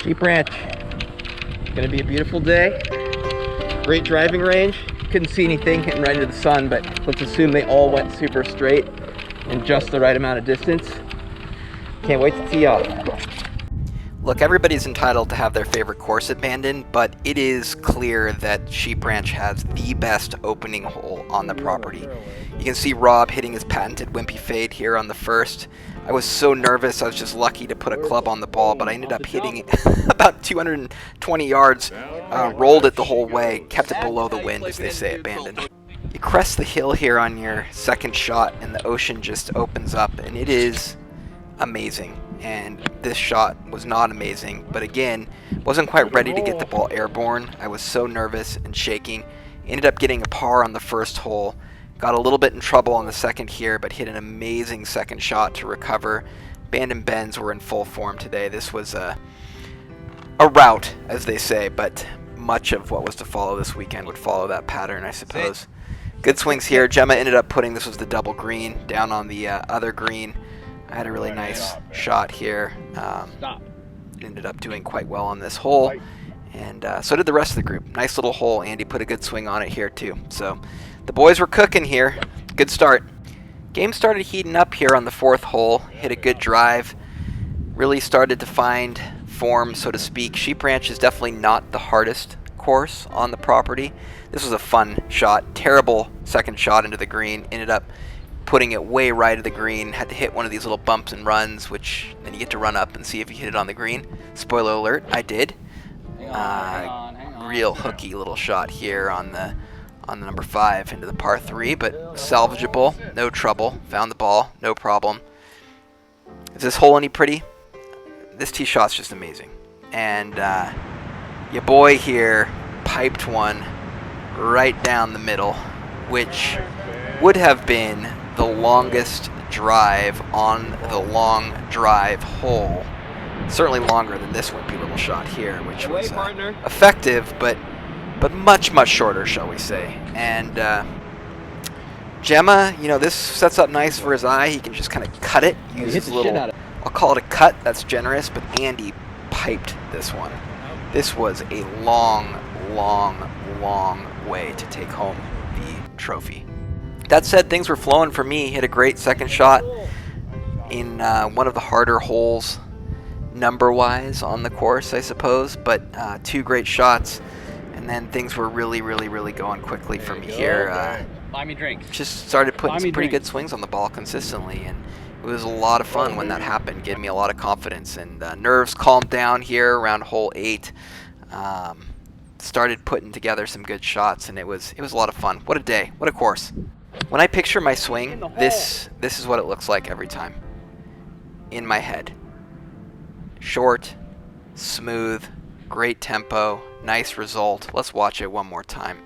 Sheep Ranch. Gonna be a beautiful day. Great driving range. Couldn't see anything hitting right into the sun, but let's assume they all went super straight in just the right amount of distance. Can't wait to tee off. Look, everybody's entitled to have their favorite course at Bandon, but it is clear that Sheep Ranch has the best opening hole on the property. You can see Rob hitting his patented wimpy fade here on the first. I was so nervous, I was just lucky to put a club on the ball, but I ended up hitting it about 220 yards, rolled it the whole way, kept it below the wind, as they say at Bandon. You crest the hill here on your second shot, and the ocean just opens up, and it is amazing. And this shot was not amazing, but again, wasn't quite ready to get the ball airborne. I was so nervous and shaking. Ended up getting a par on the first hole. Got a little bit in trouble on the second here, but hit an amazing second shot to recover. Bandon Bends were in full form today. This was a rout, as they say, but much of what was to follow this weekend would follow that pattern, I suppose. Good swings here. Gemma ended up putting, this was the double green, down on the other green. I had a really nice shot here. Ended up doing quite well on this hole, and so did the rest of the group. Nice little hole. Andy put a good swing on it here too. So the boys were cooking here. Good start. Game started heating up here on the fourth hole. Hit a good drive. Really started to find form, so to speak. Sheep Ranch is definitely not the hardest course on the property. This was a fun shot. Terrible second shot into the green. Ended up putting it way right of the green. Had to hit one of these little bumps and runs, which then you get to run up and see if you hit it on the green. Spoiler alert, I did. Real hooky little shot here on the number 5 into the par 3, but salvageable, no trouble. Found the ball, no problem. Is this hole any pretty? This tee shot's just amazing. And your boy here piped one right down the middle, which would have been the longest drive on the long drive hole. Certainly longer than this wimpy little shot here, which was effective, but much, much shorter, shall we say. And Gemma, you know, this sets up nice for his eye. He can just kind of cut it, use his little, I'll call it a cut, that's generous, but Andy piped this one. This was a long, long, long way to take home the trophy. That said, things were flowing for me. Hit a great second shot in one of the harder holes number-wise on the course, I suppose, but 2 great shots, and then things were really, really, really going quickly for me here. Buy me drinks. Just started putting some pretty good swings on the ball consistently, and it was a lot of fun when that happened. Gave me a lot of confidence, and nerves calmed down here around hole 8. Started putting together some good shots, and it was a lot of fun. What a day! What a course! When I picture my swing, this is what it looks like every time. In my head. Short, smooth, great tempo, nice result. Let's watch it one more time.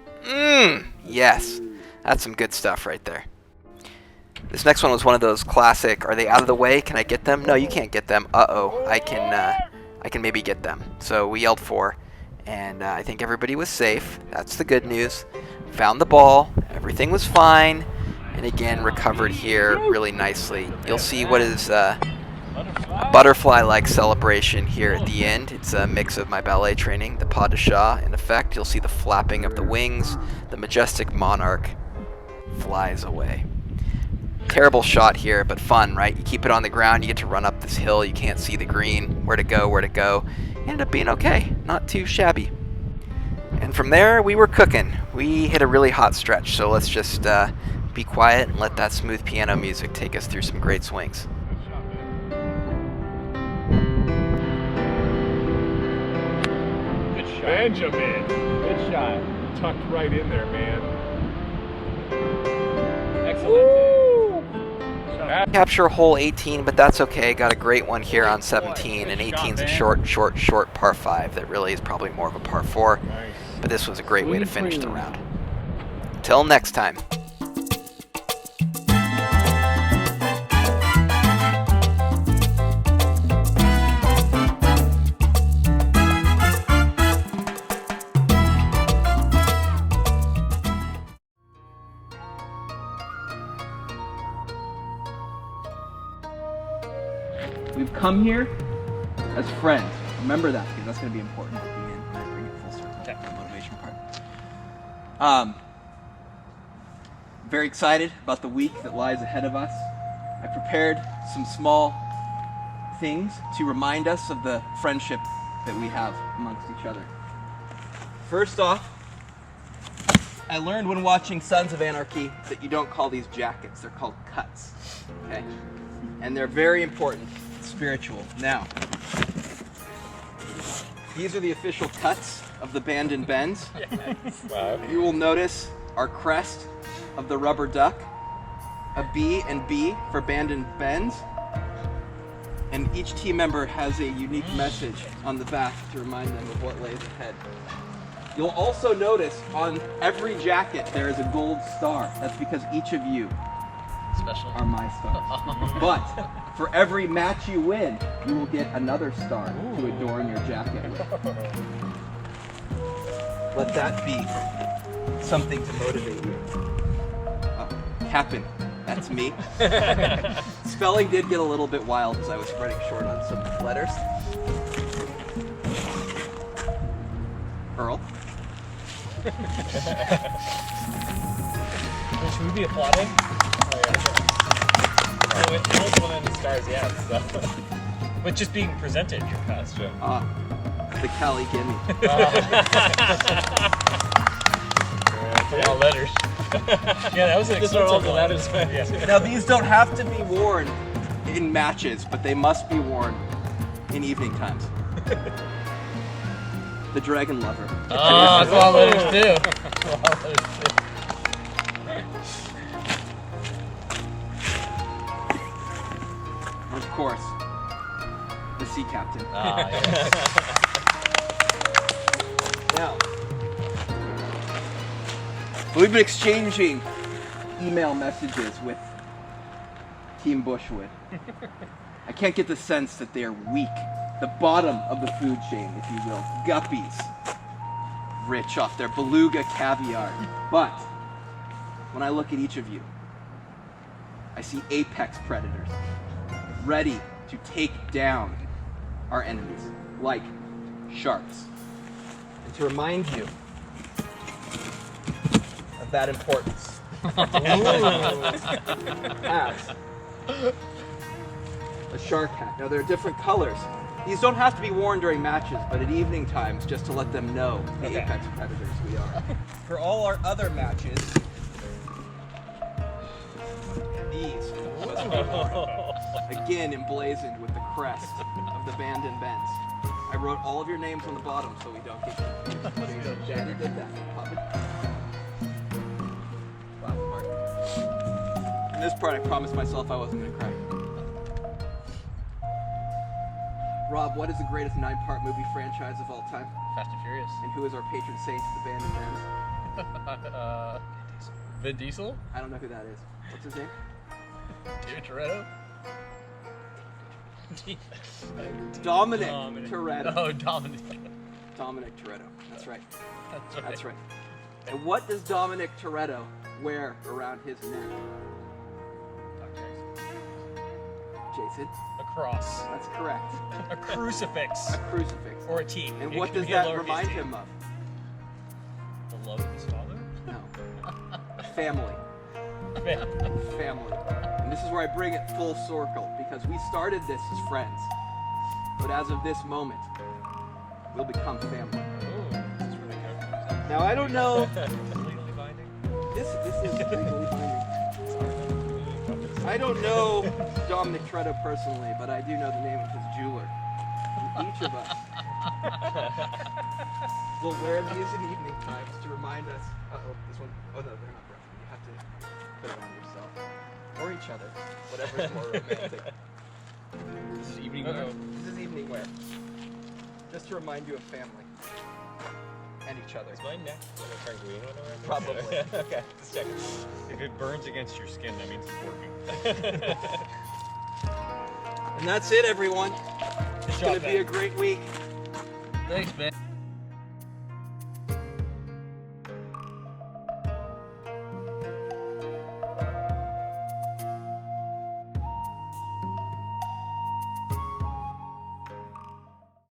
Yes. That's some good stuff right there. This next one was one of those classic, are they out of the way? Can I get them? No, you can't get them. Uh-oh. I can maybe get them. So we yelled 4, and I think everybody was safe. That's the good news. Found the ball. Everything was fine. And again, recovered here really nicely. You'll see what is a butterfly-like celebration here at the end. It's a mix of my ballet training, the pas de chat in effect. You'll see the flapping of the wings. The majestic monarch flies away. Terrible shot here, but fun, right? You keep it on the ground, you get to run up this hill, you can't see the green, where to go, where to go. Ended up being okay, not too shabby. And from there, we were cooking. We hit a really hot stretch, so let's just be quiet and let that smooth piano music take us through some great swings. Good shot. Benjamin. Good shot. Tucked right in there, man. Excellent. Capture hole 18, but that's okay. Got a great one here on 17, and 18's a short par 5 that really is probably more of a par 4, but this was a great way to finish the round. Till next time. We've come here as friends. Remember that, because that's going to be important at the end when I bring it full circle. Okay. The motivation part. Very excited about the week that lies ahead of us. I prepared some small things to remind us of the friendship that we have amongst each other. First off, I learned when watching Sons of Anarchy that you don't call these jackets, they're called cuts. Okay? And they're very important, spiritual. Now, these are the official cuts of the Bandon Bends. Wow. You will notice our crest of the rubber duck, a B and B for Bandon Bends, and each team member has a unique message on the back to remind them of what lays ahead. You'll also notice on every jacket there is a gold star. That's because each of you Special. are my stars. But for every match you win, you will get another star to adorn your jacket with. Let that be something to motivate you. Captain, that's me. Spelling did get a little bit wild as I was running short on some letters. Earl. Should we be applauding? Oh, yeah. Oh, it was one of the stars, yeah. So. But just being presented your costume. The Cali Gimme. All letters. Yeah, that was an These are all the letters. Yeah. Now these don't have to be worn in matches, but they must be worn in evening times. The Dragon Lover. Oh, that's all letters too. And of course, the Sea Captain. Yes. Now, we've been exchanging email messages with Team Bushwood. I can't get the sense that they are weak. The bottom of the food chain, if you will. Guppies. Rich off their beluga caviar. But, when I look at each of you, I see apex predators. Ready to take down our enemies. Like sharks. And to remind you of that importance. As a shark hat. Now there are different colors. These don't have to be worn during matches, but at evening times, just to let them know the apex predators we are. For all our other matches, these must be worn. Again emblazoned with the crest of the Bandon Bends. I wrote all of your names on the bottom so we don't get confused. Daddy did that. Last part. In this part, I promised myself I wasn't going to cry. Rob, what is the greatest 9-part movie franchise of all time? Fast and Furious. And who is our patron saint of the Bandon Bends? Vin Diesel? I don't know who that is. What's his name? David Toretto? Dominic Toretto. Oh, Dominic. Dominic Toretto. That's right. That's right. That's right. And what does Dominic Toretto wear around his neck? Jason? A cross. That's correct. A crucifix. A crucifix. Or a T. And It what could does be a that lowercase remind t. him of? The love of his father? No. Family. Family. And this is where I bring it full circle, because we started this as friends. But as of this moment, we'll become family. Ooh, this is really good. Now I don't know. Is it legally binding? This is legally binding. I don't know Dominic Toretto personally, but I do know the name of his jeweler. And each of us will wear these in evening times to remind us. Uh-oh, this one. Oh no, they're not broken. You have to put it on yourself. Or each other. Whatever is more romantic. This is evening wear. This is evening wear. Just to remind you of family. And each other. Is my neck going to turn green when I wear this? Probably. Okay, just checking. If it burns against your skin, that means it's working. And that's it, everyone. It's going to be a great week. Thanks, man.